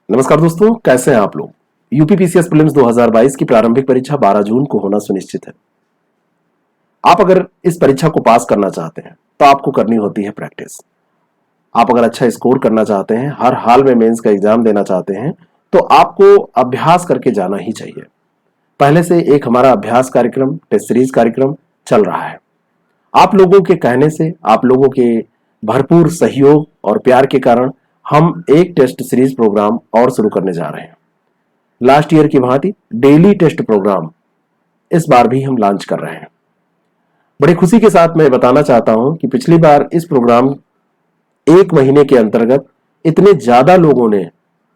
नमस्कार दोस्तों, कैसे हैं आप लोग। यूपीपीसीएस प्रीलिम्स 2022 की प्रारंभिक परीक्षा 12 जून को होना सुनिश्चित है। आप अगर इस परीक्षा को पास करना चाहते हैं तो आपको करनी होती है प्रैक्टिस। आप अगर अच्छा स्कोर करना चाहते हैं, हर हाल में मेंस का एग्जाम देना चाहते हैं, तो आपको अभ्यास करके जाना ही चाहिए। पहले से एक हमारा अभ्यास कार्यक्रम, टेस्ट सीरीज कार्यक्रम चल रहा है। आप लोगों के कहने से, आप लोगों के भरपूर सहयोग और प्यार के कारण हम एक टेस्ट सीरीज प्रोग्राम और शुरू करने जा रहे हैं। लास्ट ईयर की भांति डेली टेस्ट प्रोग्राम इस बार भी हम लॉन्च कर रहे हैं। बड़ी खुशी के साथ मैं बताना चाहता हूं कि पिछली बार इस प्रोग्राम एक महीने के अंतर्गत इतने ज्यादा लोगों ने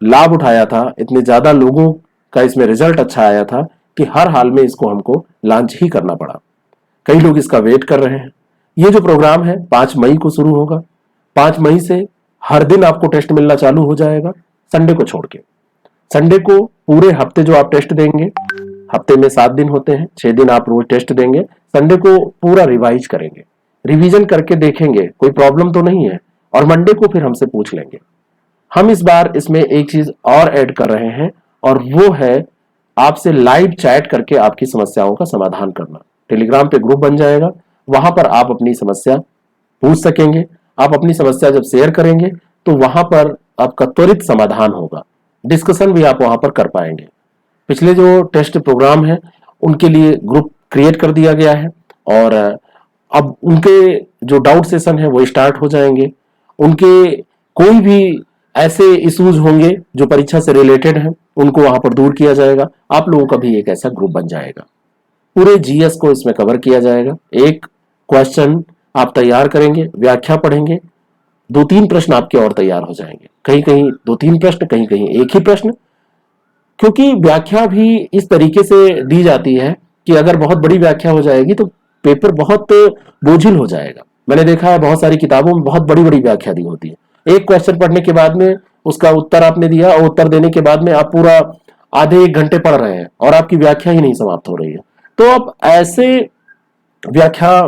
लाभ उठाया था, इतने ज्यादा लोगों का इसमें रिजल्ट अच्छा आया था कि हर हाल में इसको हमको लॉन्च ही करना पड़ा। कई लोग इसका वेट कर रहे हैं। ये जो प्रोग्राम है 5 मई को शुरू होगा। 5 मई से हर दिन आपको टेस्ट मिलना चालू हो जाएगा, संडे को छोड़ के। संडे को पूरे हफ्ते जो आप टेस्ट देंगे, हफ्ते में 7 दिन होते हैं, 6 दिन आप रोज टेस्ट देंगे, संडे को पूरा रिवाइज करेंगे, रिवीजन करके देखेंगे कोई प्रॉब्लम तो नहीं है, और मंडे को फिर हमसे पूछ लेंगे। हम इस बार इसमें एक चीज और ऐड कर रहे हैं, और वो है आपसे लाइव चैट करके आपकी समस्याओं का समाधान करना। टेलीग्राम पे ग्रुप बन जाएगा, वहां पर आप अपनी समस्या पूछ सकेंगे। आप अपनी समस्या जब शेयर करेंगे तो वहां पर आपका त्वरित समाधान होगा, डिस्कशन भी आप वहां पर कर पाएंगे। पिछले जो टेस्ट प्रोग्राम है उनके लिए ग्रुप क्रिएट कर दिया गया है, और अब उनके जो डाउट सेशन है वो स्टार्ट हो जाएंगे। उनके कोई भी ऐसे इश्यूज होंगे जो परीक्षा से रिलेटेड हैं, उनको वहां पर दूर किया जाएगा। आप लोगों का भी एक ऐसा ग्रुप बन जाएगा। पूरे जीएस को इसमें कवर किया जाएगा। एक क्वेश्चन आप तैयार करेंगे, व्याख्या पढ़ेंगे, 2-3 प्रश्न आपके और तैयार हो जाएंगे। कहीं कहीं 2-3 प्रश्न, कहीं कहीं एक ही प्रश्न, क्योंकि व्याख्या भी इस तरीके से दी जाती है कि अगर बहुत बड़ी व्याख्या हो जाएगी तो पेपर बहुत बोझिल हो जाएगा। मैंने देखा है बहुत सारी किताबों में बहुत बड़ी बड़ी व्याख्या दी होती है। एक क्वेश्चन पढ़ने के बाद में उसका उत्तर आपने दिया, और उत्तर देने के बाद में आप पूरा आधे 1 घंटे पढ़ रहे हैं और आपकी व्याख्या ही नहीं समाप्त हो रही है। तो अब ऐसे व्याख्या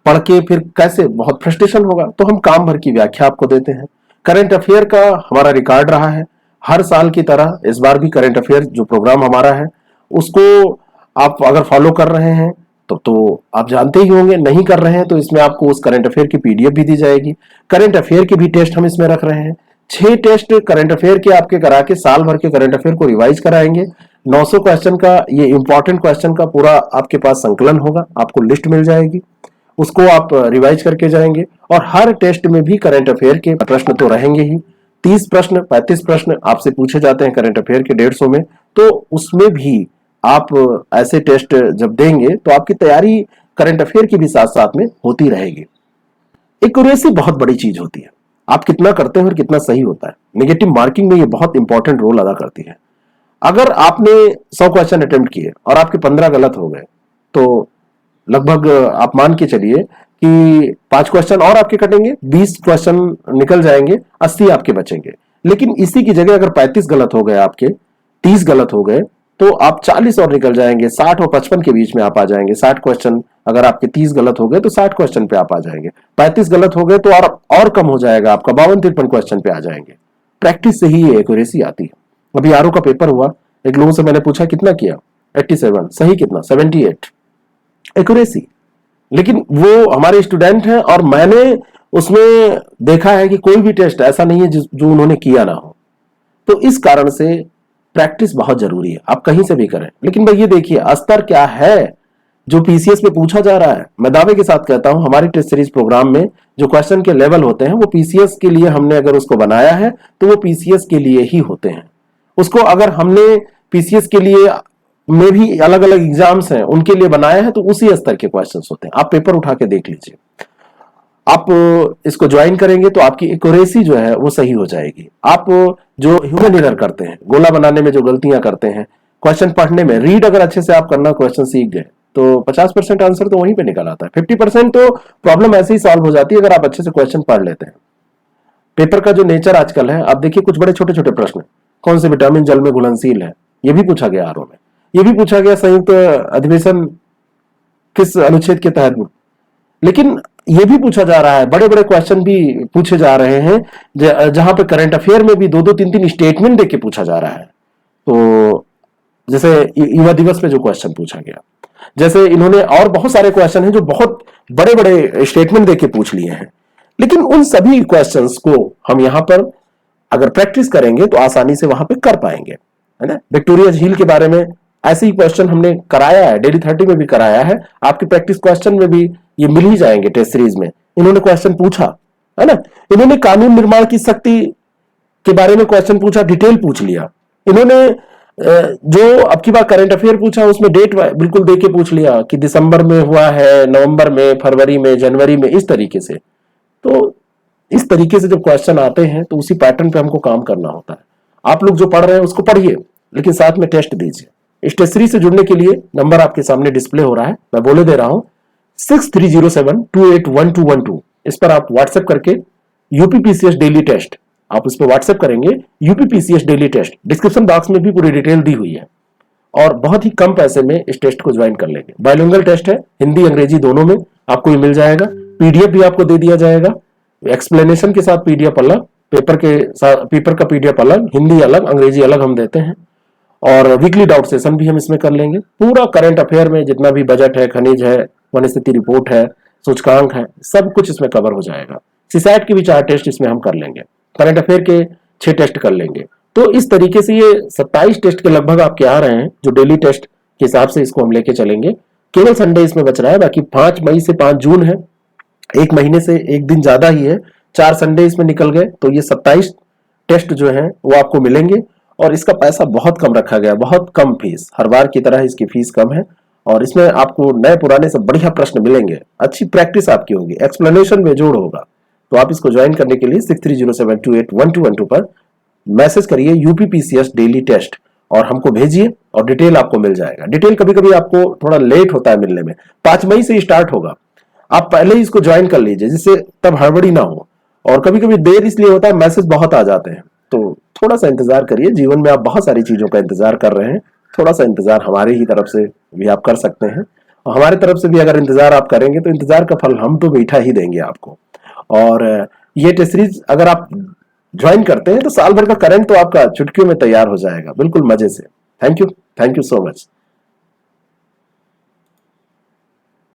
पढ़ के फिर कैसे, बहुत फ्रस्ट्रेशन होगा। तो हम काम भर की व्याख्या आपको देते हैं। करंट अफेयर का हमारा रिकॉर्ड रहा है, हर साल की तरह इस बार भी करंट अफेयर जो प्रोग्राम हमारा है उसको आप अगर फॉलो कर रहे हैं तो आप जानते ही होंगे। नहीं कर रहे हैं तो इसमें आपको उस करंट अफेयर की पीडीएफ भी दी जाएगी। करंट अफेयर के भी टेस्ट हम इसमें रख रहे हैं। 6 टेस्ट करंट अफेयर के आपके करा के साल भर के करंट अफेयर को रिवाइज कराएंगे। 900 क्वेश्चन का, ये इंपॉर्टेंट क्वेश्चन का पूरा आपके पास संकलन होगा, आपको लिस्ट मिल जाएगी, उसको आप रिवाइज करके जाएंगे। और हर टेस्ट में भी करंट अफेयर के प्रश्न तो रहेंगे ही। 30 प्रश्न, 35 प्रश्न आपसे पूछे जाते हैं करंट अफेयर के 150 में। तो उसमें भी आप ऐसे टेस्ट जब देंगे तो आपकी तैयारी करंट अफेयर की भी साथ साथ में होती रहेगी। एक्यूरेसी बहुत बड़ी चीज होती है, आप कितना करते हैं और कितना सही होता है। नेगेटिव मार्किंग में ये बहुत इंपॉर्टेंट रोल अदा करती है। अगर आपने 100 क्वेश्चन अटेम्प्ट किए और आपके 15 गलत हो गए, तो लगभग आप मान के चलिए कि 5 क्वेश्चन और आपके कटेंगे, 20 क्वेश्चन निकल जाएंगे, 80 आपके बचेंगे। लेकिन इसी की जगह अगर 35 गलत हो गए, आपके 30 गलत हो गए, तो आप 40 और निकल जाएंगे, 60 और 55 के बीच में आप आ जाएंगे। 60 क्वेश्चन अगर आपके 30 गलत हो गए तो 60 क्वेश्चन पे आप आ जाएंगे। 35 गलत हो गए तो और कम हो जाएगा, आपका 52-53 क्वेश्चन पे आ जाएंगे। प्रैक्टिस से ही ये एक्यूरेसी आती है। अभी आरओ का पेपर हुआ, एक लोगों से मैंने पूछा कितना किया, 87, सही कितना, 78, एक्यूरेसी। लेकिन वो हमारे स्टूडेंट हैं और मैंने उसमें देखा है कि कोई भी टेस्ट ऐसा नहीं है जो उन्होंने किया ना हो। तो इस कारण से प्रैक्टिस बहुत जरूरी है, आप कहीं से भी करें। लेकिन भाई ये देखिए स्तर क्या है जो पीसीएस में पूछा जा रहा है। मैं दावे के साथ कहता हूं हमारी टेस्ट सीरीज प्रोग्राम में जो क्वेश्चन के लेवल होते हैं वो पीसीएस के लिए हमने अगर उसको बनाया है तो वो पीसीएस के लिए ही होते हैं। उसको अगर हमने पीसीएस के लिए में भी अलग अलग एग्जाम्स हैं उनके लिए बनाया है तो उसी स्तर के क्वेश्चंस होते हैं। आप पेपर उठा के देख लीजिए। आप इसको ज्वाइन करेंगे तो आपकी एक्यूरेसी जो है वो सही हो जाएगी। आप जो ह्यूमन एरर करते हैं, गोला बनाने में जो गलतियां करते हैं, क्वेश्चन पढ़ने में, रीड अगर अच्छे से आप करना क्वेश्चन सीख गए तो 50% आंसर तो वहीं पे निकल आता है। 50% तो प्रॉब्लम ऐसे ही सॉल्व हो जाती है अगर आप अच्छे से क्वेश्चन पढ़ लेते हैं। पेपर का जो नेचर आजकल है, आप देखिए कुछ बड़े छोटे छोटे प्रश्न, कौन से विटामिन जल में घुलनशील है, ये भी पूछा गया आरओ में। ये भी पूछा गया संयुक्त अधिवेशन किस अनुच्छेद के तहत। लेकिन ये भी पूछा जा रहा है, बड़े बड़े क्वेश्चन भी पूछे जा रहे हैं, जहां पे करंट अफेयर में भी दो दो तीन तीन स्टेटमेंट देके पूछा जा रहा है। तो जैसे युवा दिवस पे जो क्वेश्चन पूछा गया, जैसे इन्होंने और बहुत सारे क्वेश्चन हैं जो बहुत बड़े बड़े स्टेटमेंट देके पूछ लिए हैं। लेकिन उन सभी क्वेश्चंस को हम यहां पर अगर प्रैक्टिस करेंगे तो आसानी से वहां पे कर पाएंगे, है ना। विक्टोरिया झील के बारे में ऐसे ही क्वेश्चन हमने कराया है, डेली 30 में भी कराया है, आपकी प्रैक्टिस क्वेश्चन में भी ये मिल ही जाएंगे। टेस्ट सीरीज में इन्होंने क्वेश्चन पूछा, है ना। इन्होंने कानून निर्माण की शक्ति के बारे में क्वेश्चन पूछा, डिटेल पूछ लिया। इन्होंने जो अब की बार करंट अफेयर पूछा उसमें डेट बिल्कुल देके पूछ लिया कि दिसंबर में हुआ है, नवंबर में, फरवरी में, जनवरी में, इस तरीके से। तो इस तरीके से जब क्वेश्चन आते हैं तो उसी पैटर्न पे हमको काम करना होता है। आप लोग जो पढ़ रहे हैं उसको पढ़िए, लेकिन साथ में टेस्ट दीजिए। इस टेस्ट सीरीज से जुड़ने के लिए नंबर आपके सामने डिस्प्ले हो रहा है, मैं बोले दे रहा हूं 6307281212। इस पर आप व्हाट्सएप करके यूपीपीसीएस डेली टेस्ट, आप उस पर व्हाट्सएप करेंगे UPPCS daily test, description box में भी पूरी डिटेल दी हुई है, और बहुत ही कम पैसे में इस टेस्ट को ज्वाइन कर लेंगे। बायलिंगुअल टेस्ट है, हिंदी अंग्रेजी दोनों में आपको ये मिल जाएगा। पीडीएफ भी आपको दे दिया जाएगा, एक्सप्लेनेशन के साथ पीडीएफ अलग, पेपर के साथ पेपर का पीडीएफ अलग, हिंदी अलग, अंग्रेजी अलग हम देते हैं। और वीकली डाउट सेशन भी हम इसमें कर लेंगे। पूरा करंट अफेयर में जितना भी बजट है, खनिज है, वनस्पति रिपोर्ट है, सूचकांक है, सब कुछ इसमें कवर हो जाएगा। सीसैट के भी 4 टेस्ट इसमें हम कर लेंगे, करंट अफेयर के 6 टेस्ट कर लेंगे। तो इस तरीके से ये 27 टेस्ट के लगभग आपके आ रहे हैं, जो डेली टेस्ट के हिसाब से इसको हम लेके चलेंगे। केवल संडे इसमें बच रहा है, बाकी 5 मई से 5 जून है, एक महीने से एक दिन ज्यादा ही है, 4 संडे इसमें निकल गए। तो ये 27 टेस्ट जो है वो आपको मिलेंगे, और इसका पैसा बहुत कम रखा गया, बहुत कम फीस, हर बार की तरह इसकी फीस कम है। और इसमें आपको नए पुराने सब बढ़िया प्रश्न मिलेंगे, अच्छी प्रैक्टिस आपकी होगी, एक्सप्लेनेशन में जोड़ होगा। तो आप इसको ज्वाइन करने के लिए 6307281212 पर मैसेज करिए यूपीपीसीएस डेली टेस्ट और हमको भेजिए, और डिटेल आपको मिल जाएगा। डिटेल कभी कभी आपको थोड़ा लेट होता है मिलने में, 5 मई से स्टार्ट होगा, आप पहले ही इसको ज्वाइन कर लीजिए जिससे तब हड़बड़ी ना हो। और कभी कभी देर इसलिए होता है, मैसेज बहुत आ जाते हैं, तो थोड़ा सा इंतजार करिए। जीवन में आप बहुत सारी चीजों का इंतजार कर रहे हैं, थोड़ा सा इंतजार हमारे ही तरफ से भी आप कर सकते हैं, और हमारे तरफ से भी अगर इंतजार आप करेंगे तो इंतजार का फल हम तो मीठा ही देंगे आपको। और ये टेस्ट सीरीज अगर आप ज्वाइन करते हैं तो साल भर का करंट तो आपका चुटकियों में तैयार हो जाएगा, बिल्कुल मजे से। Thank you so much.